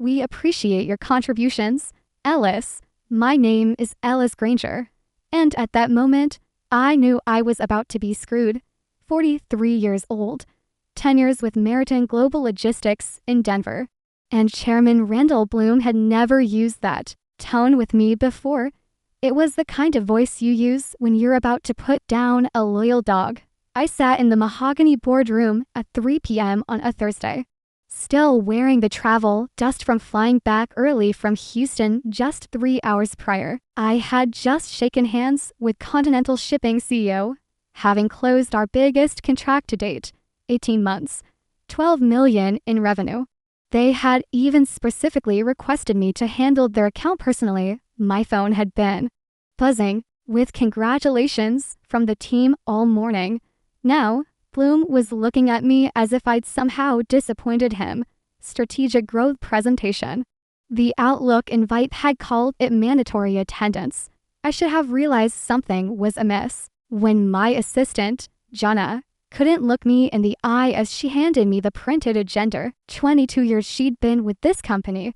We appreciate your contributions, Ellis. My name is Ellis Granger. And at that moment, I knew I was about to be screwed. 43 years old, 10 years with Meriton Global Logistics in Denver. And Chairman Randall Bloom had never used that tone with me before. It was the kind of voice you use when you're about to put down a loyal dog. I sat in the mahogany boardroom at 3 p.m. on a Thursday, still wearing the travel dust from flying back early from Houston just 3 hours prior. I had just shaken hands with Continental Shipping CEO, having closed our biggest contract to date, 18 months, $12 million in revenue. They had even specifically requested me to handle their account personally. My phone had been buzzing with congratulations from the team all morning. Now, Bloom was looking at me as if I'd somehow disappointed him. Strategic growth presentation. The Outlook invite had called it mandatory attendance. I should have realized something was amiss when my assistant, Jonna, couldn't look me in the eye as she handed me the printed agenda. 22 years she'd been with this company,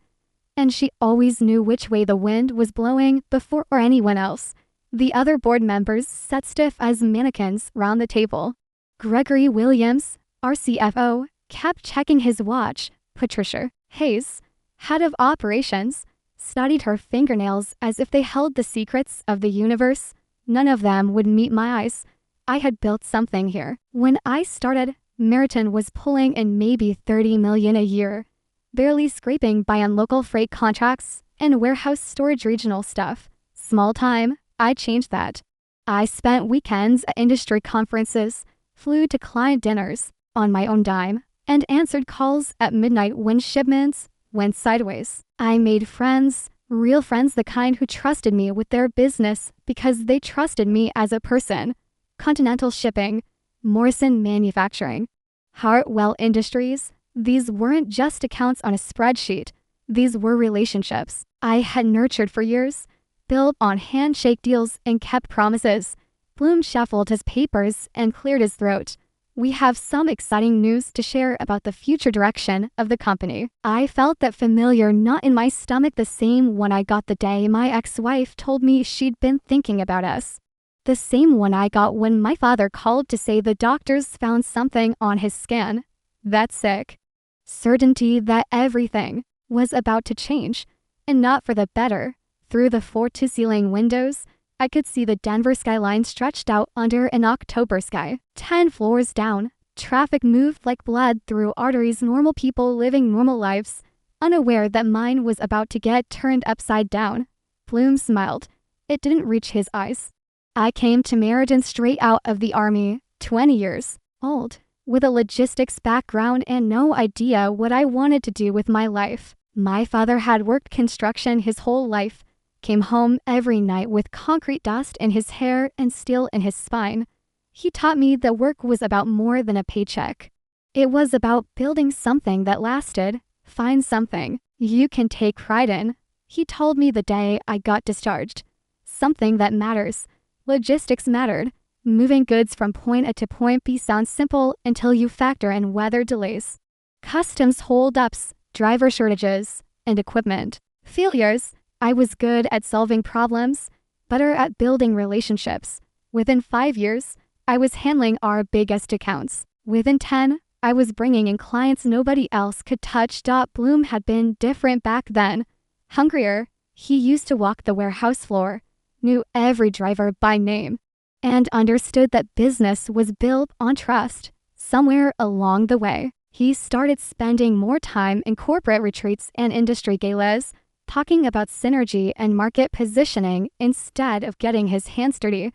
and she always knew which way the wind was blowing before or anyone else. The other board members sat stiff as mannequins round the table. Gregory Williams, our CFO, kept checking his watch. Patricia Hayes, head of operations, studied her fingernails as if they held the secrets of the universe. None of them would meet my eyes. I had built something here. When I started, Meriton was pulling in maybe $30 million a year, barely scraping by on local freight contracts and warehouse storage regional stuff. Small time, I changed that. I spent weekends at industry conferences, flew to client dinners on my own dime, and answered calls at midnight when shipments went sideways. I made friends, real friends, the kind who trusted me with their business because they trusted me as a person. Continental Shipping, Morrison Manufacturing, Hartwell Industries. These weren't just accounts on a spreadsheet. These were relationships I had nurtured for years, built on handshake deals and kept promises. Bloom shuffled his papers and cleared his throat. We have some exciting news to share about the future direction of the company. I felt that familiar knot in my stomach, the same one I got the day my ex-wife told me she'd been thinking about us. The same one I got when my father called to say the doctors found something on his scan. That's sick. Certainty that everything was about to change, and not for the better. Through the floor-to-ceiling windows, I could see the Denver skyline stretched out under an October sky. 10 floors down, traffic moved like blood through arteries, normal people living normal lives, unaware that mine was about to get turned upside down. Bloom smiled. It didn't reach his eyes. I came to Meriton straight out of the Army, 20 years old, with a logistics background and no idea what I wanted to do with my life. My father had worked construction his whole life, came home every night with concrete dust in his hair and steel in his spine. He taught me that work was about more than a paycheck. It was about building something that lasted, find something you can take pride in. He told me the day I got discharged. Something that matters. Logistics mattered. Moving goods from point A to point B sounds simple until you factor in weather delays, customs hold-ups, driver shortages, and equipment failures. I was good at solving problems, better at building relationships. Within 5 years, I was handling our biggest accounts. Within 10, I was bringing in clients nobody else could touch. Bloom had been different back then. Hungrier, he used to walk the warehouse floor, knew every driver by name, and understood that business was built on trust. Somewhere along the way, he started spending more time in corporate retreats and industry galas, talking about synergy and market positioning instead of getting his hands dirty.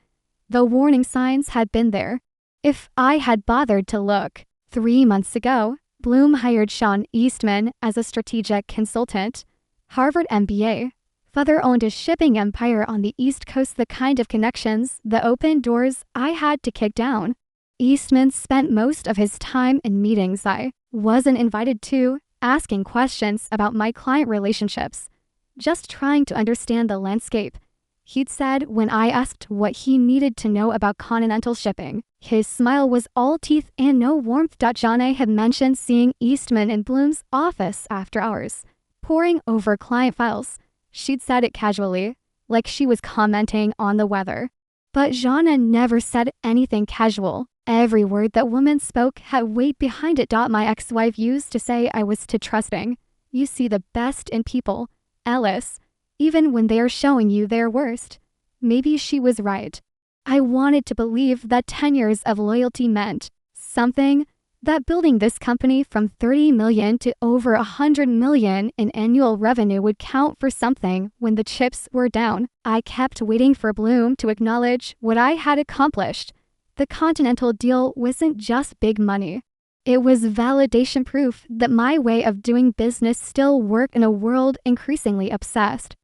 The warning signs had been there. If I had bothered to look. 3 months ago, Bloom hired Sean Eastman as a strategic consultant. Harvard MBA. Father owned a shipping empire on the East Coast, the kind of connections that opened doors I had to kick down. Eastman spent most of his time in meetings I wasn't invited to, asking questions about my client relationships, just trying to understand the landscape. He'd said when I asked what he needed to know about Continental Shipping, his smile was all teeth and no warmth. Johnny had mentioned seeing Eastman in Bloom's office after hours, poring over client files. She'd said it casually, like she was commenting on the weather. But Jana never said anything casual. Every word that woman spoke had weight behind it. My ex-wife used to say I was too trusting. You see the best in people, Alice, even when they are showing you their worst. Maybe she was right. I wanted to believe that 10 years of loyalty meant something, that building this company from 30 million to over 100 million in annual revenue would count for something when the chips were down. I kept waiting for Bloom to acknowledge what I had accomplished. The Continental deal wasn't just big money. It was validation proof that my way of doing business still worked in a world increasingly obsessed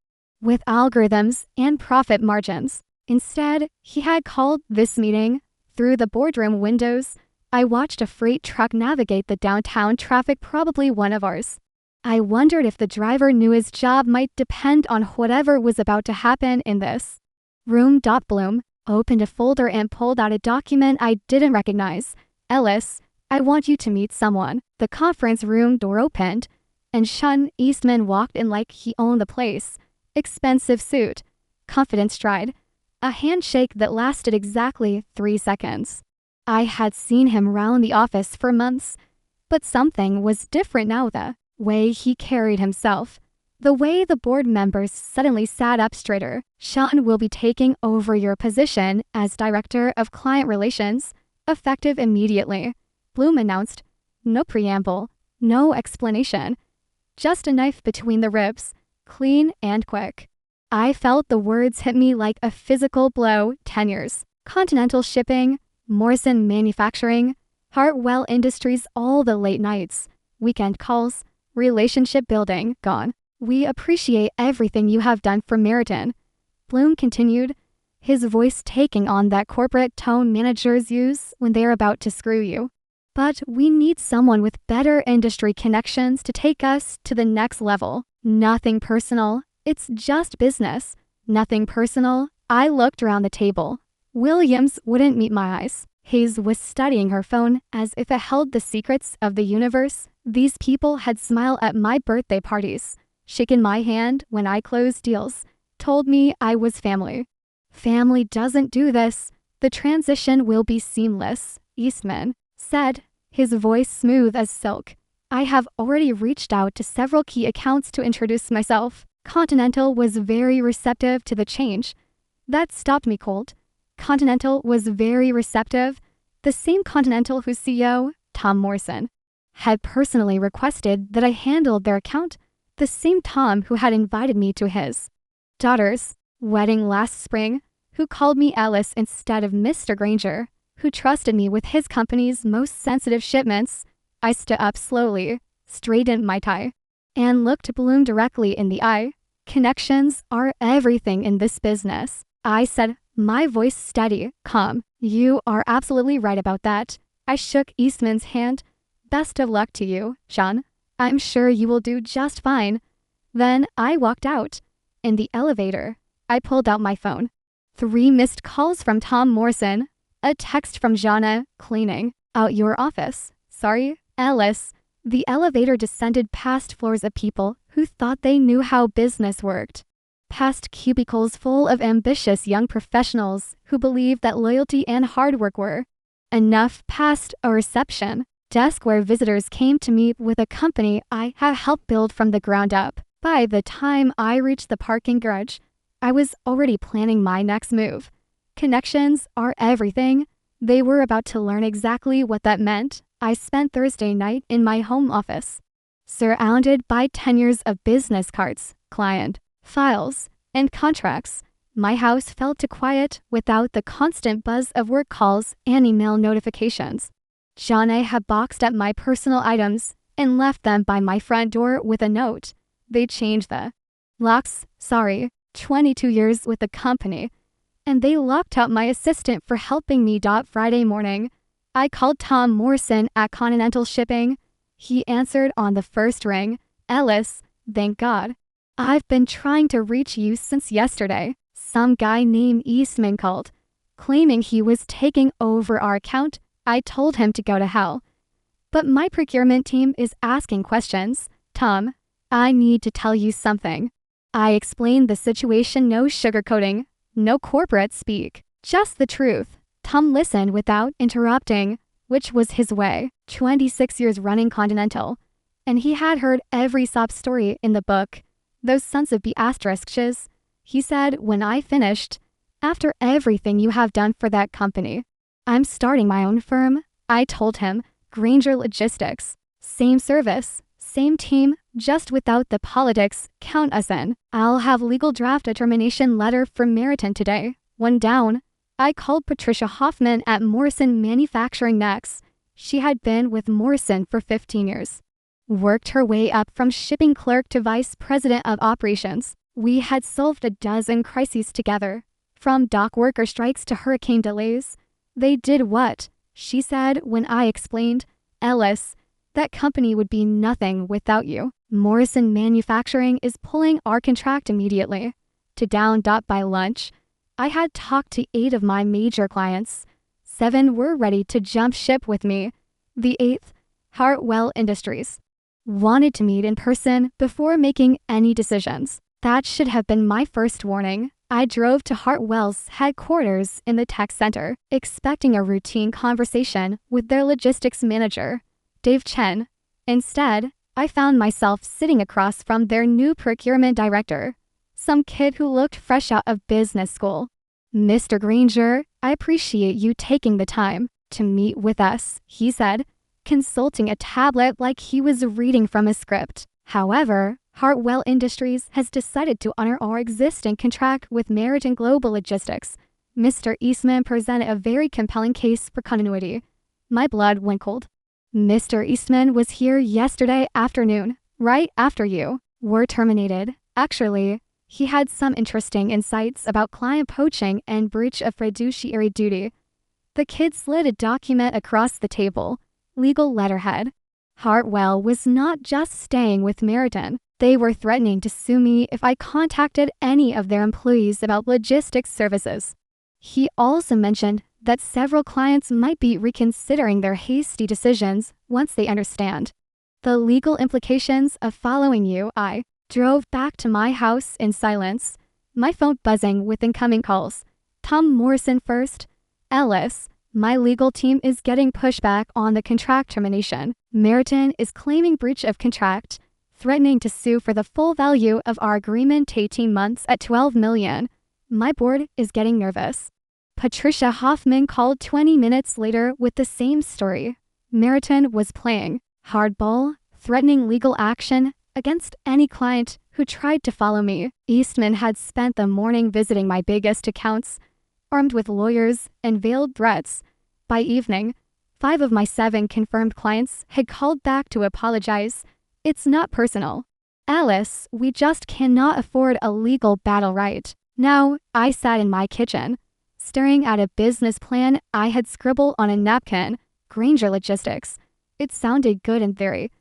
with algorithms and profit margins. Instead, he had called this meeting. Through the boardroom windows, I watched a freight truck navigate the downtown traffic, probably one of ours. I wondered if the driver knew his job might depend on whatever was about to happen in this room. Bloom opened a folder and pulled out a document I didn't recognize. Ellis, I want you to meet someone. The conference room door opened, and Sean Eastman walked in like he owned the place. Expensive suit, confident stride, a handshake that lasted exactly 3 seconds. I had seen him round the office for months, but something was different now. The way he carried himself, the way the board members suddenly sat up straighter. Sean will be taking over your position as Director of Client Relations, effective immediately, Bloom announced. No preamble, no explanation, just a knife between the ribs, clean and quick. I felt the words hit me like a physical blow. 10 years, Continental Shipping, Morrison Manufacturing, Hartwell Industries, all the late nights, weekend calls, relationship building, gone. We appreciate everything you have done for Meriton, Bloom continued, his voice taking on that corporate tone managers use when they're about to screw you. But we need someone with better industry connections to take us to the next level. Nothing personal, it's just business. Nothing personal. I looked around the table. Williams wouldn't meet my eyes. Hayes was studying her phone as if it held the secrets of the universe. These people had smiled at my birthday parties, shaken my hand when I closed deals, told me I was family. Family doesn't do this. The transition will be seamless, Eastman said, his voice smooth as silk. I have already reached out to several key accounts to introduce myself. Continental was very receptive to the change. That stopped me cold. Continental was very receptive. The same Continental whose CEO, Tom Morrison, had personally requested that I handled their account. The same Tom who had invited me to his daughter's wedding last spring, who called me Alice instead of Mr. Granger, who trusted me with his company's most sensitive shipments. I stood up slowly, straightened my tie, and looked Bloom directly in the eye. Connections are everything in this business, I said, my voice steady, calm. You are absolutely right about that. I shook Eastman's hand. Best of luck to you, Sean. I'm sure you will do just fine. Then I walked out. In the elevator, I pulled out my phone. 3 missed calls from Tom Morrison. A text from Jana, cleaning out your office. Sorry, Alice. The elevator descended past floors of people who thought they knew how business worked, past cubicles full of ambitious young professionals who believed that loyalty and hard work were enough, past a reception desk where visitors came to meet with a company I had helped build from the ground up. By the time I reached the parking garage, I was already planning my next move. Connections are everything. They were about to learn exactly what that meant. I spent Thursday night in my home office, surrounded by 10 years of business cards, client files, and contracts. My house felt too quiet without the constant buzz of work calls and email notifications. Jana had boxed up my personal items and left them by my front door with a note. They changed the locks. Sorry, 22 years with the company. And they locked out my assistant for helping me. Friday morning, I called Tom Morrison at Continental Shipping. He answered on the first ring. Ellis, thank God. I've been trying to reach you since yesterday. Some guy named Eastman called, claiming he was taking over our account. I told him to go to hell. But my procurement team is asking questions. Tom, I need to tell you something. I explained the situation, no sugarcoating, no corporate speak, just the truth. Tom listened without interrupting, which was his way. 26 years running Continental. And he had heard every sob story in the book. Those sons of B*****. He said when I finished, after everything you have done for that company, I'm starting my own firm. I told him, Granger Logistics. Same service, same team, just without the politics. Count us in. I'll have legal draft a termination letter for Meriton today. One down. I called Patricia Hoffman at Morrison Manufacturing next. She had been with Morrison for 15 years. Worked her way up from shipping clerk to vice president of operations. We had solved a dozen crises together. From dock worker strikes to hurricane delays. They did what? She said when I explained, Ellis, that company would be nothing without you. Morrison Manufacturing is pulling our contract immediately. To down. By lunch, I had talked to 8 of my major clients. 7 were ready to jump ship with me. The 8th, Hartwell Industries, wanted to meet in person before making any decisions. That should have been my first warning. I drove to Hartwell's headquarters in the tech center, expecting a routine conversation with their logistics manager, Dave Chen. Instead, I found myself sitting across from their new procurement director, some kid who looked fresh out of business school. Mr. Granger, I appreciate you taking the time to meet with us, he said, consulting a tablet like he was reading from a script. However, Hartwell Industries has decided to honor our existing contract with Meriton Global Logistics. Mr. Eastman presented a very compelling case for continuity. My blood went cold. Mr. Eastman was here yesterday afternoon, right after you were terminated. Actually, he had some interesting insights about client poaching and breach of fiduciary duty. The kid slid a document across the table. Legal letterhead. Hartwell was not just staying with Meriton. They were threatening to sue me if I contacted any of their employees about logistics services. He also mentioned that several clients might be reconsidering their hasty decisions once they understand the legal implications of following you. I drove back to my house in silence, my phone buzzing with incoming calls. Tom Morrison first. Ellis, my legal team is getting pushback on the contract termination. Meriton is claiming breach of contract, threatening to sue for the full value of our agreement 18 months at $12 million. My board is getting nervous. Patricia Hoffman called 20 minutes later with the same story. Meriton was playing hardball, threatening legal action against any client who tried to follow me. Eastman had spent the morning visiting my biggest accounts, armed with lawyers and veiled threats. By evening, 5 of my 7 confirmed clients had called back to apologize. It's not personal. Alice, we just cannot afford a legal battle right now. I sat in my kitchen, staring at a business plan I had scribbled on a napkin. Granger Logistics. It sounded good in theory,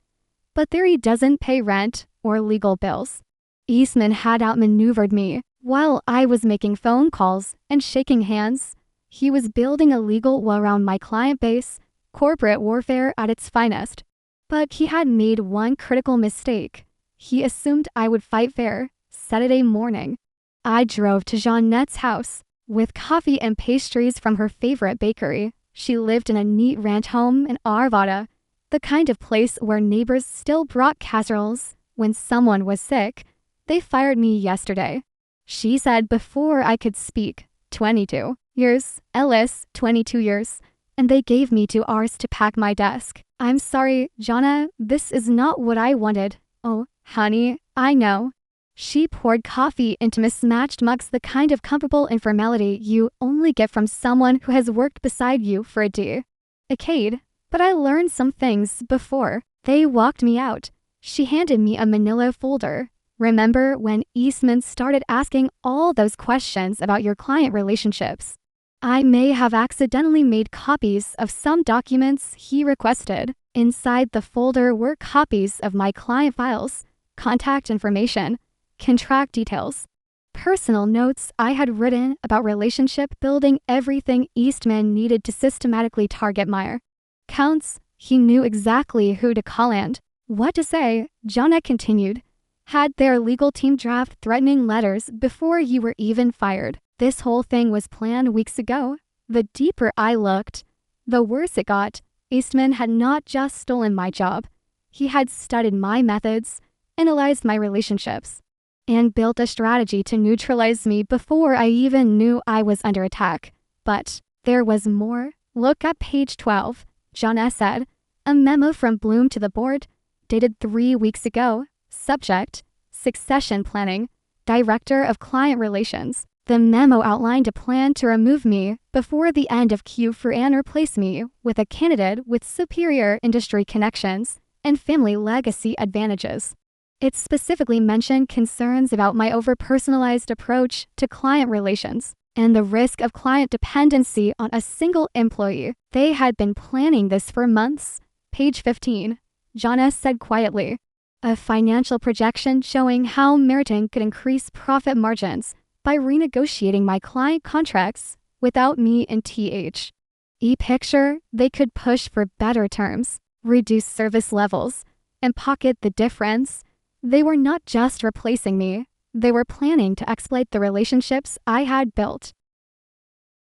but theory doesn't pay rent or legal bills. Eastman had outmaneuvered me. While I was making phone calls and shaking hands, he was building a legal wall around my client base, corporate warfare at its finest. But he had made one critical mistake. He assumed I would fight fair. Saturday morning, I drove to Jeanette's house with coffee and pastries from her favorite bakery. She lived in a neat ranch home in Arvada, the kind of place where neighbors still brought casseroles when someone was sick. They fired me yesterday, she said before I could speak. 22 years, Ellis, 22 years, and they gave me 2 hours to pack my desk. I'm sorry, Jonna, this is not what I wanted. Oh, honey, I know. She poured coffee into mismatched mugs, the kind of comfortable informality you only get from someone who has worked beside you for a decade. But I learned some things before they walked me out. She handed me a manila folder. Remember when Eastman started asking all those questions about your client relationships? I may have accidentally made copies of some documents he requested. Inside the folder were copies of my client files, contact information, contract details, personal notes I had written about relationship building, everything Eastman needed to systematically target my accounts. He knew exactly who to call and what to say. Jonna continued, had their legal team draft threatening letters before you were even fired. This whole thing was planned weeks ago. The deeper I looked, the worse it got. Eastman had not just stolen my job. He had studied my methods, analyzed my relationships, and built a strategy to neutralize me before I even knew I was under attack. But there was more. Look at page 12. John S. said, a memo from Bloom to the board, dated 3 weeks ago. Subject, succession planning, Director of Client Relations. The memo outlined a plan to remove me before the end of Q4 and replace me with a candidate with superior industry connections and family legacy advantages. It specifically mentioned concerns about my over-personalized approach to client relations and the risk of client dependency on a single employee. They had been planning this for months. Page 15. John S. said quietly, a financial projection showing how Meriton could increase profit margins by renegotiating my client contracts without me in TH. E-picture, they could push for better terms, reduce service levels, and pocket the difference. They were not just replacing me, they were planning to exploit the relationships I had built.